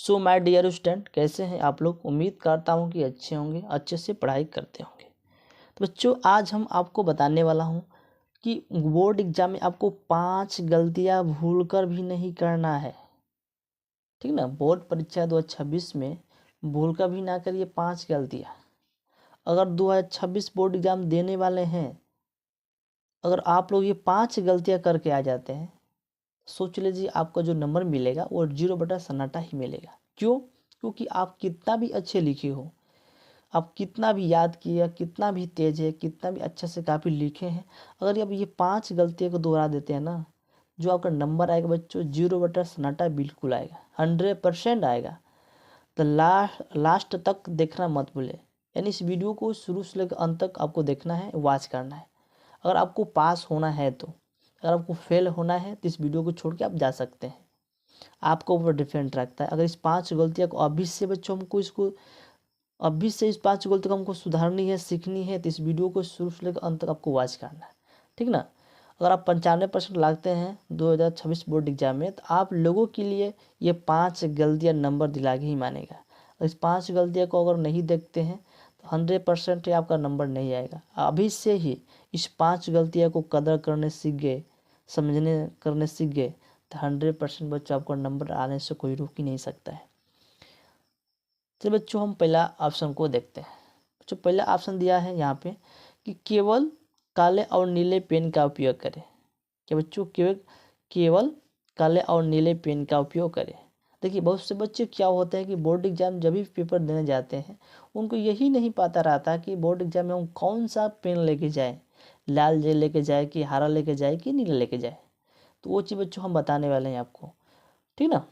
So my dear student, कैसे हैं आप लोग। उम्मीद करता हूं कि अच्छे होंगे, अच्छे से पढ़ाई करते होंगे। तो बच्चों, आज हम आपको बताने वाला हूं कि बोर्ड एग्जाम में आपको 5 गलतियां भूलकर भी नहीं करना है। ठीक ना, बोर्ड परीक्षा 2026 में भूलकर भी ना करिए 5 गलतियां। अगर 2026 बोर्ड एग्जाम देने वाले हैं, अगर आप लोग ये 5 गलतियां करके आ जाते हैं, सोच लीजिए आपका जो नंबर मिलेगा वो 0/सन्नाटा ही मिलेगा। क्यों? क्योंकि आप कितना भी अच्छे लिखे हो, आप कितना भी याद किया, कितना भी तेज है, कितना भी अच्छे से काफ़ी लिखे हैं, अगर आप ये 5 गलतियों को दोहरा देते हैं ना, जो आपका नंबर आएगा बच्चों 0/सन्नाटा बिल्कुल आएगा, 100% आएगा। तो लास्ट तक देखना मत भूले, यानी इस वीडियो को शुरू से लेकर अंत तक आपको देखना है, वॉच करना है। अगर आपको पास होना है तो, अगर आपको फेल होना है तो इस वीडियो को छोड़ के आप जा सकते हैं, आपको ऊपर डिपेंड रखता है। अगर इस 5 गलतियों को अभी से बच्चों हमको अभी से इस 5 गलतियों को हमको सुधारनी है, सीखनी है, तो इस वीडियो को शुरू से लेकर अंत तक आपको वॉच करना है। ठीक ना। अगर आप 95% लागते हैं 2026 बोर्ड एग्जाम में, तो आप लोगों के लिए ये 5 गलतियाँ नंबर दिला के ही मानेगा। और इस 5 गलतियों को अगर नहीं देखते हैं तो 100% ही आपका नंबर नहीं आएगा। अभी से ही इस 5 गलतियों को कदर करने सीख गए, समझने करने सीख गए, तो 100% बच्चों आपका नंबर आने से कोई रोक ही नहीं सकता है। तो बच्चों, हम पहला ऑप्शन को देखते हैं। बच्चों, पहला ऑप्शन दिया है यहाँ पे कि केवल काले और नीले पेन का उपयोग करें। क्या बच्चों? केवल काले और नीले पेन का उपयोग करें। देखिए, बहुत से बच्चे क्या होते हैं कि बोर्ड एग्जाम जब भी पेपर देने जाते हैं, उनको यही नहीं पता रहता कि बोर्ड एग्जाम में हम कौन सा पेन लेके जाएं, लाल जे लेके जाए कि हरा लेके जाए कि नीला लेके जाए। तो वो चीज़ बच्चों हम बताने वाले हैं आपको। ठीक ना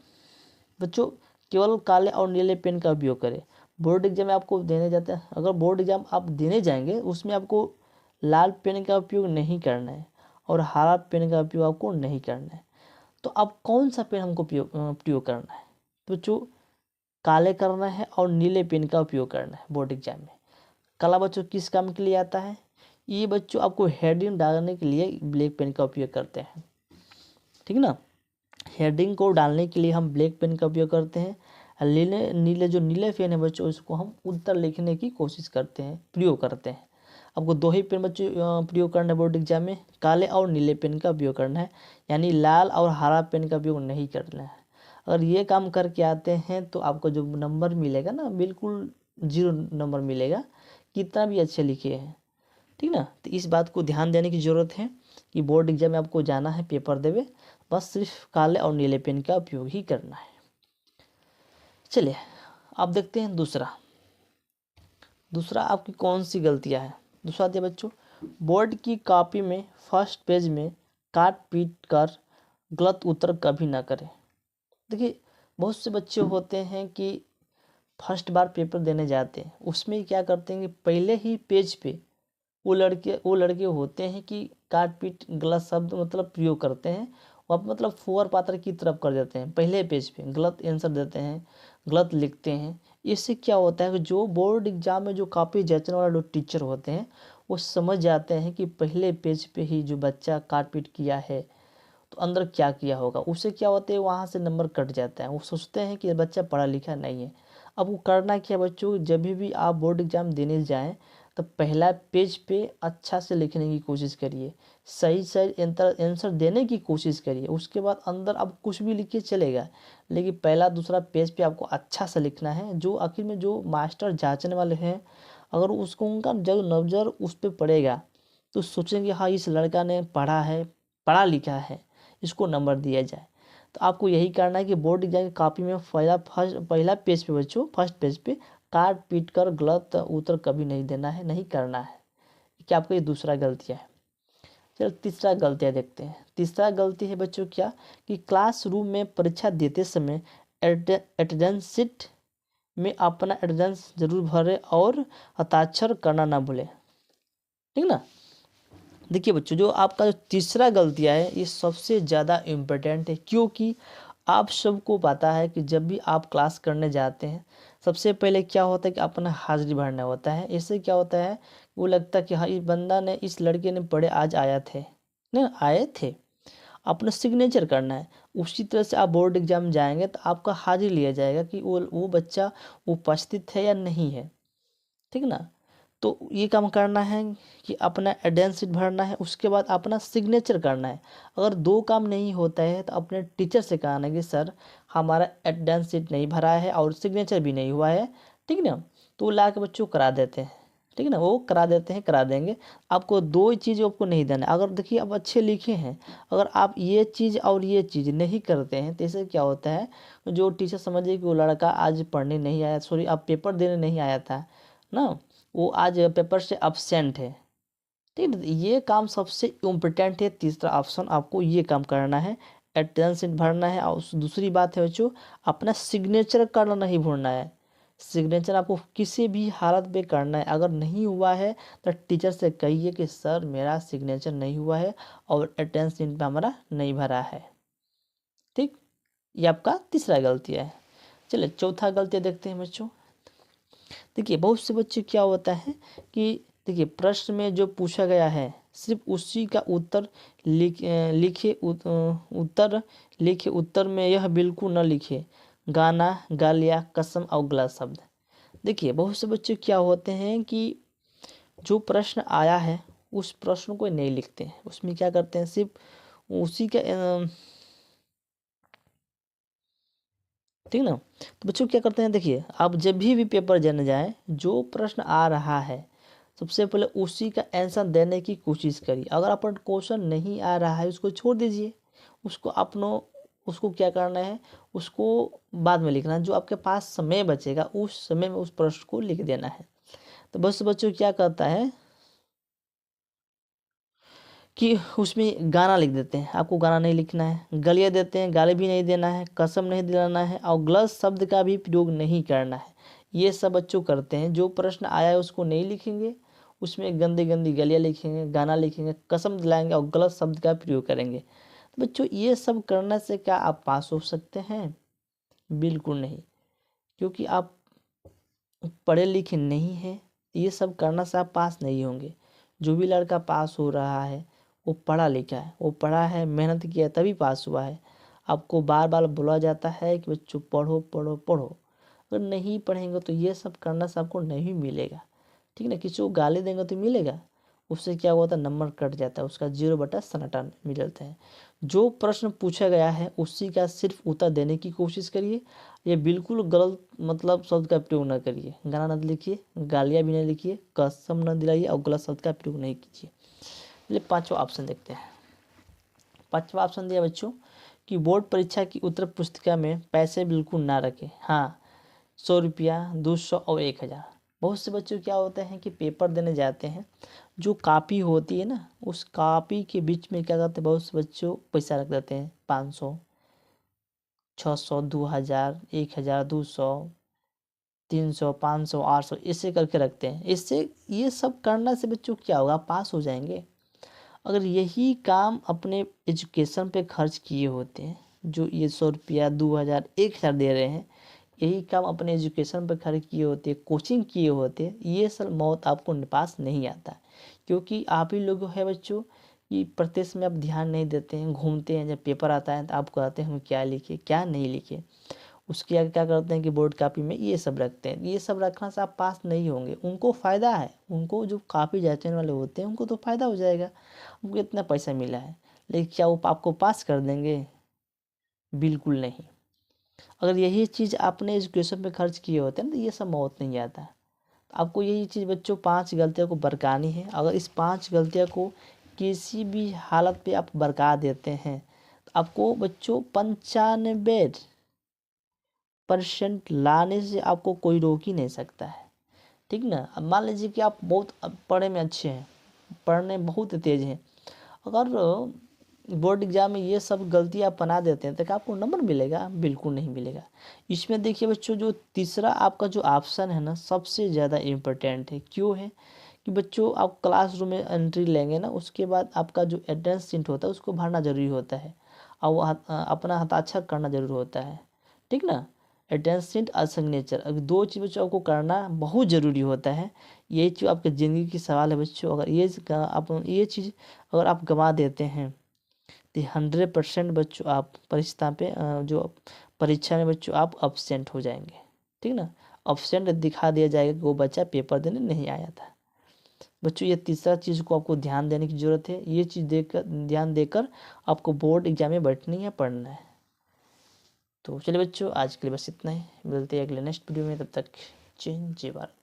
बच्चों, केवल काले और नीले पेन का उपयोग करें। बोर्ड एग्जाम में आपको देने जाते हैं, अगर बोर्ड एग्जाम आप देने जाएंगे उसमें आपको लाल पेन का उपयोग नहीं करना है और हरा पेन का उपयोग आपको नहीं करना है। तो अब कौन सा पेन हमको प्रयोग करना है? तो बच्चों, काले करना है और नीले पेन का उपयोग करना है बोर्ड एग्जाम में। काला बच्चों किस काम के लिए आता है? ये बच्चों आपको हेडिंग डालने के लिए ब्लैक पेन का उपयोग करते हैं। ठीक ना, हेडिंग को डालने के लिए हम ब्लैक पेन का उपयोग करते हैं। नीले पेन है बच्चों, उसको हम उत्तर लिखने की कोशिश करते हैं, प्रयोग करते हैं। आपको 2 ही पेन बच्चों प्रयोग करना है बोर्ड एग्जाम में, काले और नीले पेन का उपयोग करना है, यानी लाल और हरा पेन का उपयोग नहीं करना है। अगर ये काम करके आते हैं तो आपको जो नंबर मिलेगा ना, बिल्कुल 0 नंबर मिलेगा, कितना भी अच्छे लिखे हैं। ठीक ना, तो इस बात को ध्यान देने की ज़रूरत है कि बोर्ड एग्जाम में आपको जाना है पेपर देवे, बस सिर्फ काले और नीले पेन का उपयोग ही करना है। चलिए अब देखते हैं दूसरा आपकी कौन सी गलतियां हैं। दूसरा दिया बच्चों, बोर्ड की कॉपी में फर्स्ट पेज में काट पीट कर गलत उत्तर कभी ना करें। देखिए, बहुत से बच्चे होते हैं कि फर्स्ट बार पेपर देने जाते हैं, उसमें क्या करते हैं कि पहले ही पेज पे वो लड़के होते हैं कि काट पीट गलत शब्द मतलब प्रयोग करते हैं, वो मतलब फुअर पात्र की तरफ कर देते हैं, पहले पेज पे गलत आंसर देते हैं, गलत लिखते हैं। इससे क्या होता है कि जो बोर्ड एग्जाम में जो काफ़ी जांचने वाला जो टीचर होते हैं, वो समझ जाते हैं कि पहले पेज पे ही जो बच्चा काट पीट किया है तो अंदर क्या किया होगा। उससे क्या होता है, वहाँ से नंबर कट जाता है। वो सोचते हैं कि बच्चा पढ़ा लिखा नहीं है। अब वो करना क्या बच्चों, जब भी आप बोर्ड एग्जाम देने जाएं तो पहला पेज पे अच्छा से लिखने की कोशिश करिए, सही सही आंसर देने की कोशिश करिए। उसके बाद अंदर आप कुछ भी लिखिए चलेगा, लेकिन पहला दूसरा पेज पे आपको अच्छा से लिखना है। जो आखिर में जो मास्टर जांचने वाले हैं, अगर उसको उनका जब नज़र उस पर पड़ेगा तो सोचेंगे हाँ इस लड़का ने पढ़ा है, पढ़ा लिखा है, इसको नंबर दिया जाए। तो आपको यही करना है कि बोर्ड एग्जाम की कॉपी में पहला पेज पे बच्चों, फर्स्ट पेज पे काट पीट कर गलत उत्तर कभी नहीं देना है, नहीं करना है। क्या आपका ये दूसरा गलतियाँ है। चलो तीसरा गलतियाँ देखते हैं। तीसरा गलती है बच्चों क्या, कि क्लासरूम में परीक्षा देते समय अटेंडेंस शीट में अपना अटेंडेंस जरूर भरें और हस्ताक्षर करना ना भूलें। ठीक ना। देखिए बच्चों, जो आपका जो तीसरा गलतियाँ है ये सबसे ज़्यादा इम्पोर्टेंट है, क्योंकि आप सबको पता है कि जब भी आप क्लास करने जाते हैं सबसे पहले क्या होता है कि अपना हाजिरी भरना होता है। इससे क्या होता है, वो लगता है कि हाँ इस बंदा ने, इस लड़के ने पढ़े आज आए थे। अपना सिग्नेचर करना है। उसी तरह से आप बोर्ड एग्जाम जाएंगे तो आपका हाजिरी लिया जाएगा कि वो बच्चा उपस्थित है या नहीं है, ठीक ना। तो ये काम करना है कि अपना अटेंडेंस शीट भरना है, उसके बाद अपना सिग्नेचर करना है। अगर दो काम नहीं होता है तो अपने टीचर से कहना है कि सर हमारा अटेंडेंस शीट नहीं भरा है और सिग्नेचर भी नहीं हुआ है, ठीक ना। तो वो ला के बच्चों करा देते हैं, ठीक ना, वो करा देते हैं, करा देंगे। आपको दो ही चीज़ आपको नहीं देना है। अगर देखिए आप अच्छे लिखे हैं, अगर आप ये चीज़ और ये चीज़ नहीं करते हैं तो इससे क्या होता है, जो टीचर समझिए कि वो लड़का आज पढ़ने नहीं आया, सॉरी आप पेपर देने नहीं आया था ना, वो आज पेपर से अब्सेंट है, ठीक है। ये काम सबसे इम्पोर्टेंट है। तीसरा ऑप्शन आपको ये काम करना है, अटेंडेंस भरना है। और दूसरी बात है बच्चों, अपना सिग्नेचर करना नहीं भूलना है। सिग्नेचर आपको किसी भी हालत में करना है। अगर नहीं हुआ है तो टीचर से कहिए कि सर मेरा सिग्नेचर नहीं हुआ है और अटेंडेंस पे हमारा नहीं भरा है, ठीक। ये आपका तीसरा गलती है। चलिए चौथा गलती देखते हैं बच्चों। देखिए बहुत से बच्चे क्या होता है कि देखिए प्रश्न में जो पूछा गया है सिर्फ उसी का उत्तर लिखे उत्तर में यह बिल्कुल न लिखे, गाना गा लिया, कसम और गलत शब्द। देखिए बहुत से बच्चे क्या होते हैं कि जो प्रश्न आया है उस प्रश्न को नहीं लिखते हैं, उसमें क्या करते हैं सिर्फ उसी का ठीक ना। तो बच्चों क्या करते हैं, देखिए आप जब भी पेपर देने जाएं, जो प्रश्न आ रहा है सबसे पहले उसी का आंसर देने की कोशिश करिए। अगर अपन क्वेश्चन नहीं आ रहा है उसको छोड़ दीजिए, उसको क्या करना है, उसको बाद में लिखना है। जो आपके पास समय बचेगा उस समय में उस प्रश्न को लिख देना है। तो बस बच्चों क्या करता है कि उसमें गाना लिख देते हैं, आपको गाना नहीं लिखना है। गालियाँ देते हैं, गाली भी नहीं देना है, कसम नहीं दिलाना है और गलत शब्द का भी प्रयोग नहीं करना है। ये सब बच्चों करते हैं। जो प्रश्न आया है उसको नहीं लिखेंगे, उसमें गंदी गंदी गालियाँ लिखेंगे, गाना लिखेंगे, कसम दिलाएंगे और गलत शब्द का प्रयोग करेंगे। तो बच्चों ये सब करने से क्या आप पास हो सकते हैं? बिल्कुल नहीं, क्योंकि आप पढ़े लिखे नहीं हैं। ये सब करना से आप पास नहीं होंगे। जो भी लड़का पास हो रहा है वो पढ़ा लिखा है, वो पढ़ा है, मेहनत किया है, तभी पास हुआ है। आपको बार बार बोला जाता है कि बच्चों पढ़ो पढ़ो पढ़ो। अगर नहीं पढ़ेंगे तो ये सब करना से आपको नहीं मिलेगा, ठीक ना। किसी को गाली देंगे तो मिलेगा, उससे क्या होता है नंबर कट जाता है, उसका 0/सन्नाटा मिल जाता है। जो प्रश्न पूछा गया है उसी का सिर्फ उत्तर देने की कोशिश करिए। ये बिल्कुल गलत मतलब शब्द का प्रयोग न करिए, गाना न लिखिए, गालियाँ भी नहीं लिखिए, कसम न दिलाइए और गलत शब्द का प्रयोग नहीं कीजिए। चलिए पांचवा ऑप्शन देखते हैं। पांचवा ऑप्शन दिया बच्चों कि बोर्ड परीक्षा की उत्तर पुस्तिका में पैसे बिल्कुल ना रखें। हाँ, 100 रुपया, 200 और 1000। बहुत से बच्चों क्या होते हैं कि पेपर देने जाते हैं, जो कापी होती है ना उस कापी के बीच में क्या करते हैं, बहुत से बच्चों पैसा रख देते हैं, 500, 600, 2000, 1000, 200, 300, 500, 800 ऐसे करके रखते हैं। इससे ये सब करने से बच्चों क्या होगा, पास हो जाएंगे। अगर यही काम अपने एजुकेशन पे खर्च किए होते हैं, जो ये 100 रुपया, 2000, 1000 दे रहे हैं, यही काम अपने एजुकेशन पे खर्च किए होते, कोचिंग किए होते, ये सब मौत आपको पास नहीं आता। क्योंकि आप ही लोग है बच्चों कि प्रत्यक्ष में आप ध्यान नहीं देते हैं, घूमते हैं। जब पेपर आता है तो आप कहते हैं हम क्या लिखे क्या नहीं लिखे। उसके आगे क्या करते हैं कि बोर्ड कापी में ये सब रखते हैं। ये सब रखने से आप पास नहीं होंगे। उनको फ़ायदा है, उनको जो कापी जांचने वाले होते हैं उनको तो फ़ायदा हो जाएगा, उनको इतना पैसा मिला है। लेकिन क्या वो आपको पास कर देंगे? बिल्कुल नहीं। अगर यही चीज़ आपने एजुकेशन पे खर्च किए होते हैं ना तो ये सब मौत नहीं आता। आपको यही चीज़ बच्चों 5 गलतियों को बरकानी है। अगर इस 5 गलतियों को किसी भी हालत पे आप बरका देते हैं तो आपको बच्चों 95% लाने से आपको कोई रोक ही नहीं सकता है, ठीक ना। अब मान लीजिए कि आप बहुत पढ़ने में अच्छे हैं, पढ़ने बहुत तेज़ हैं, अगर बोर्ड एग्जाम में ये सब गलतियाँ आप बना देते हैं तो क्या आपको नंबर मिलेगा? बिल्कुल नहीं मिलेगा। इसमें देखिए बच्चों जो तीसरा आपका जो ऑप्शन है ना सबसे ज़्यादा इम्पोर्टेंट है। क्यों है कि बच्चों आप क्लासरूम में एंट्री लेंगे ना, उसके बाद आपका जो अटेंडेंस शीट होता है उसको भरना ज़रूरी होता है और वो अपना हस्ताक्षर करना ज़रूरी होता है, ठीक ना। अटेंडेंस शीट और सिग्नेचर, अगर दो चीज़ बच्चों आपको करना बहुत ज़रूरी होता है। यही चीज़ आपके ज़िंदगी की सवाल है बच्चों। अगर ये चीज़ अगर आप गंवा देते हैं तो 100% बच्चों आप जो परीक्षा में बच्चों आप अब्सेंट हो जाएंगे, ठीक ना। अब्सेंट दिखा दिया जाएगा कि वो बच्चा पेपर देने नहीं आया था। बच्चों ये तीसरा चीज़ को आपको ध्यान देने की ज़रूरत है। ये चीज़ ध्यान देकर आपको बोर्ड एग्जाम में बैठनी है, पढ़ना है। तो चलिए बच्चों, आज के लिए बस इतना ही। मिलते हैं अगले नेक्स्ट वीडियो में। तब तक जय हिंद, जय भारत।